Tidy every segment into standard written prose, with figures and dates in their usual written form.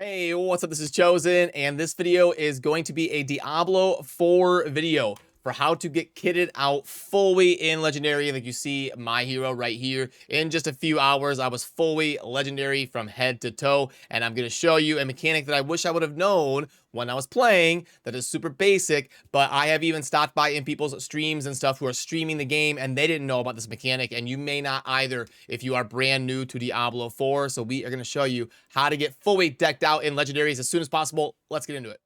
Hey, what's up? This is Chosen, and this video is going to be a Diablo 4 video for how to get kitted out fully in Legendary. Like you see my hero right here. In just a few hours, I was fully Legendary from head to toe, and I'm going to show you a mechanic that I wish I would have known when I was playing that is super basic, but I have even stopped by in people's streams and stuff who are streaming the game, and they didn't know about this mechanic, and you may not either if you are brand new to Diablo 4. So we are going to show you how to get fully decked out in Legendaries as soon as possible. Let's get into it.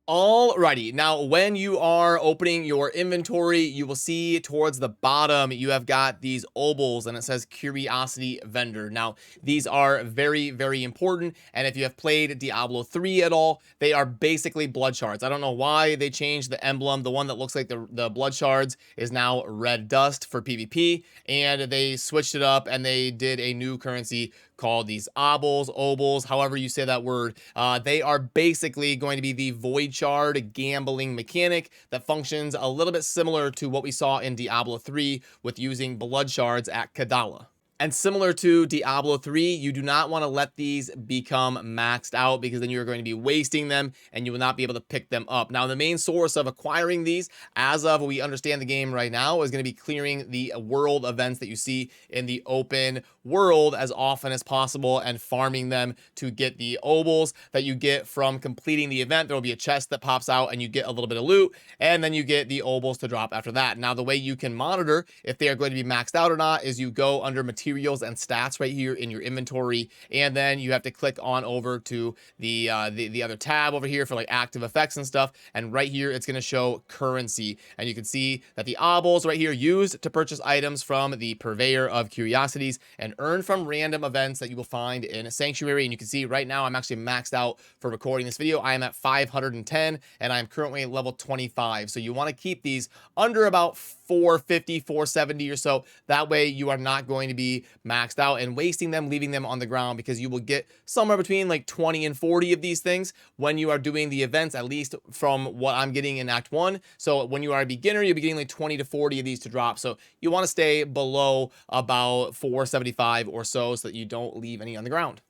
Alrighty, now when you are opening your inventory, you will see towards the bottom, you have got these obols and it says Curiosity Vendor. Now, these are very, very important, and if you have played Diablo 3 at all, they are basically blood shards. I don't know why they changed the emblem. The one that looks like the blood shards is now red dust for PvP, and they switched it up and they did a new currency called these obols, however you say that word. They are basically going to be the void shard gambling mechanic that functions a little bit similar to what we saw in Diablo 3 with using blood shards at Kadala. And similar to Diablo 3, you do not want to let these become maxed out, because then you're going to be wasting them and you will not be able to pick them up. Now, the main source of acquiring these, as of we understand the game right now, is going to be clearing the world events that you see in the open world as often as possible and farming them to get the obols that you get from completing the event. There will be a chest that pops out and you get a little bit of loot, and then you get the obols to drop after that. Now, the way you can monitor if they are going to be maxed out or not is you go under materials and stats right here in your inventory, and then you have to click on over to the other tab over here for like active effects and stuff, and right here it's going to show currency, and you can see that the obols right here used to purchase items from the purveyor of curiosities and earn from random events that you will find in a sanctuary. And you can see right now I'm actually maxed out for recording this video. I am at 510 and I'm currently at level 25, so you want to keep these under about 450, 470 or so. That way you are not going to be maxed out and wasting them, leaving them on the ground, because you will get somewhere between like 20 and 40 of these things when you are doing the events, at least from what I'm getting in Act 1. So when you are a beginner, you'll be getting like 20 to 40 of these to drop. So you want to stay below about 475 or so that you don't leave any on the ground.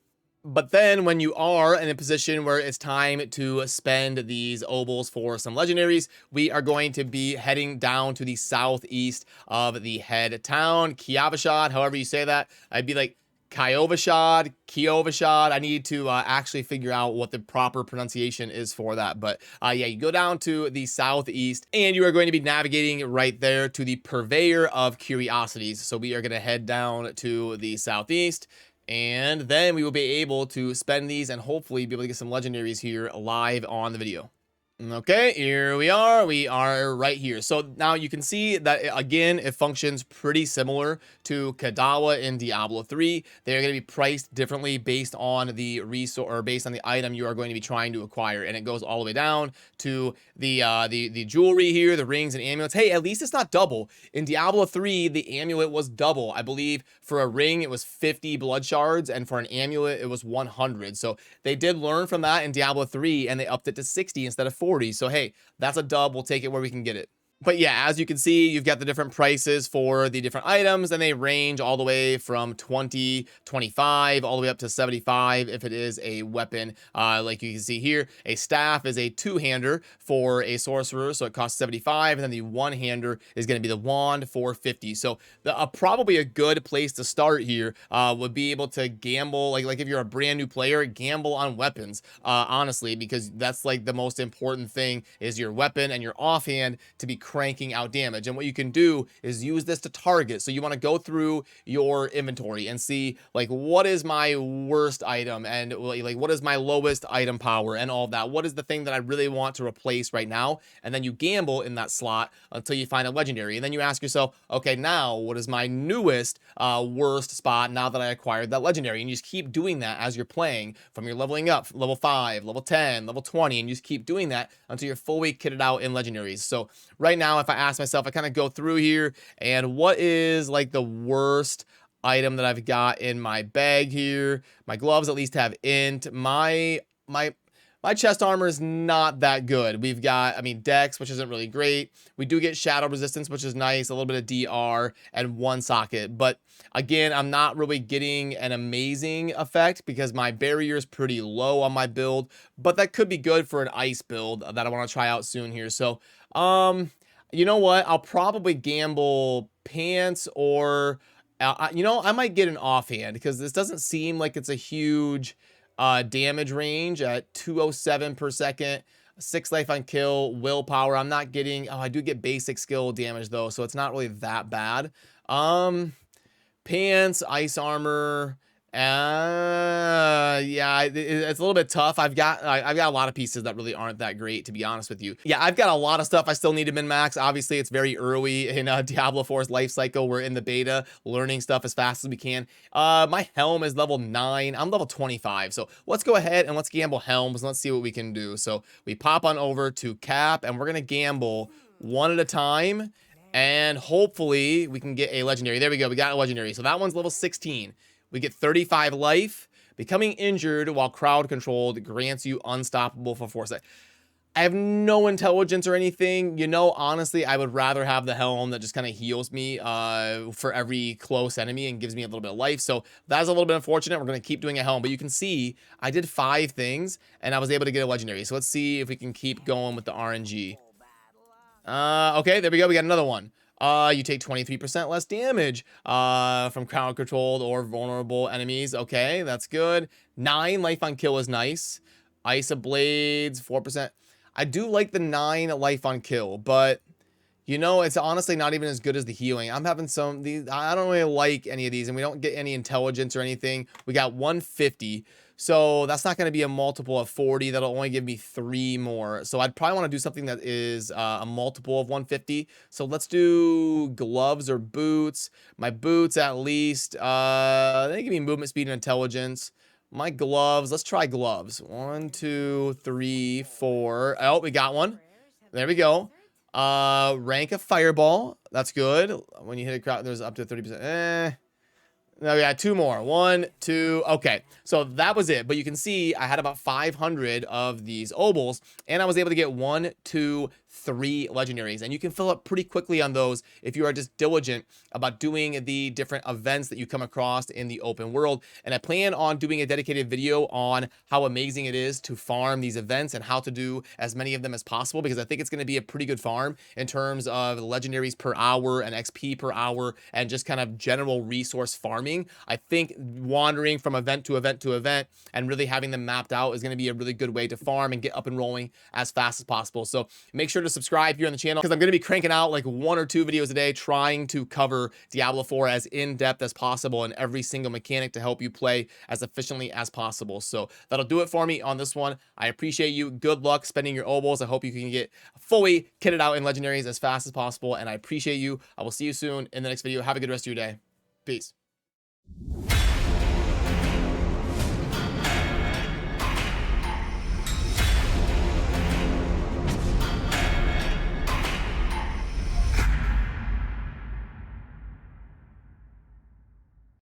But then when you are in a position where it's time to spend these obols for some legendaries, we are going to be heading down to the southeast of the head town, Kiavashad, however you say that. I'd be like Kiovashad. I need to actually figure out what the proper pronunciation is for that. But yeah, you go down to the southeast and you are going to be navigating right there to the purveyor of curiosities. So we are going to head down to the southeast, and then we will be able to spend these and hopefully be able to get some legendaries here live on the video. Okay, here we are. We are right here. So now you can see that, again, it functions pretty similar to Kadawa in Diablo 3. They're going to be priced differently based on the resource, or based on the item you are going to be trying to acquire. And it goes all the way down to the jewelry here, the rings and amulets. Hey, at least it's not double. In Diablo 3, the amulet was double. I believe for a ring, it was 50 blood shards, and for an amulet, it was 100. So they did learn from that in Diablo 3, and they upped it to 60 instead of 40. So hey, that's a dub. We'll take it where we can get it. But yeah, as you can see, you've got the different prices for the different items, and they range all the way from 20, 25, all the way up to 75 if it is a weapon. Like you can see here, a staff is a two-hander for a sorcerer, so it costs 75, and then the one-hander is going to be the wand for 50. So probably a good place to start here would be able to gamble, like if you're a brand new player, gamble on weapons, honestly, because that's like the most important thing is your weapon and your offhand to be cranking out damage. And what you can do is use this to target. So you want to go through your inventory and see, like, what is my worst item, and like what is my lowest item power and all of that. What is the thing that I really want to replace right now? And then you gamble in that slot until you find a legendary, and then you ask yourself, okay, now what is my newest worst spot now that I acquired that legendary? And you just keep doing that as you're playing, from your leveling up, level 5, level 10, level 20, and you just keep doing that until you're fully kitted out in legendaries. So right now, if I ask myself, I kind of go through here, and what is like the worst item that I've got in my bag here? My gloves at least have int. My My chest armor is not that good. We've got, I mean, Dex, which isn't really great. We do get shadow resistance, which is nice. A little bit of DR and one socket. But again, I'm not really getting an amazing effect because my barrier is pretty low on my build. But that could be good for an ice build that I want to try out soon here. So, you know what? I'll probably gamble pants or, you know, I might get an offhand because this doesn't seem like it's a huge damage range at 207 per second, 6 life on kill, willpower. I'm not getting, oh, I do get basic skill damage though, so it's not really that bad. Pants, ice armor. Yeah, it's a little bit tough. I've got a lot of pieces that really aren't that great, to be honest with you. Yeah, I've got a lot of stuff I still need to min max. Obviously, it's very early in Diablo 4's life cycle. We're in the beta, learning stuff as fast as we can. My helm is level 9. I'm level 25. So let's go ahead and let's gamble helms. Let's see what we can do. So we pop on over to cap, and we're gonna gamble one at a time. And hopefully we can get a legendary. There we go. We got a legendary. So that one's level 16. We get 35 life. Becoming injured while crowd controlled grants you unstoppable for 4 seconds. I have no intelligence or anything. You know, honestly, I would rather have the helm that just kind of heals me for every close enemy and gives me a little bit of life. So that's a little bit unfortunate. We're going to keep doing a helm. But you can see I did 5 things and I was able to get a legendary. So let's see if we can keep going with the RNG. Okay, there we go. We got another one. You take 23% less damage from crowd controlled or vulnerable enemies. Okay, that's good. 9 life on kill is nice. Ice of Blades, 4%. I do like the 9 life on kill, but you know, it's honestly not even as good as the healing. I'm having these, I don't really like any of these, and we don't get any intelligence or anything. We got 150. So that's not going to be a multiple of 40. That'll only give me 3 more. So I'd probably want to do something that is a multiple of 150. So let's do gloves or boots. My boots at least, they give me movement speed and intelligence. My gloves, let's try gloves. 1, 2, 3, 4. Oh, we got one. There we go. Rank of fireball. That's good. When you hit a crowd, there's up to 30%. No, we got 2 more. 1, 2. Okay, so that was it. But you can see I had about 500 of these obols, and I was able to get 1, 2, 3 legendaries. And you can fill up pretty quickly on those if you are just diligent about doing the different events that you come across in the open world. And I plan on doing a dedicated video on how amazing it is to farm these events and how to do as many of them as possible, because I think it's going to be a pretty good farm in terms of legendaries per hour and XP per hour and just kind of general resource farming. I think wandering from event to event to event and really having them mapped out is going to be a really good way to farm and get up and rolling as fast as possible. So make sure to subscribe here on the channel, because I'm going to be cranking out like 1 or 2 videos a day trying to cover Diablo 4 as in-depth as possible and every single mechanic to help you play as efficiently as possible. So that'll do it for me on this one. I appreciate you. Good luck spending your obols. I hope you can get fully kitted out in legendaries as fast as possible, and I appreciate you. I will see you soon in the next video. Have a good rest of your day. Peace.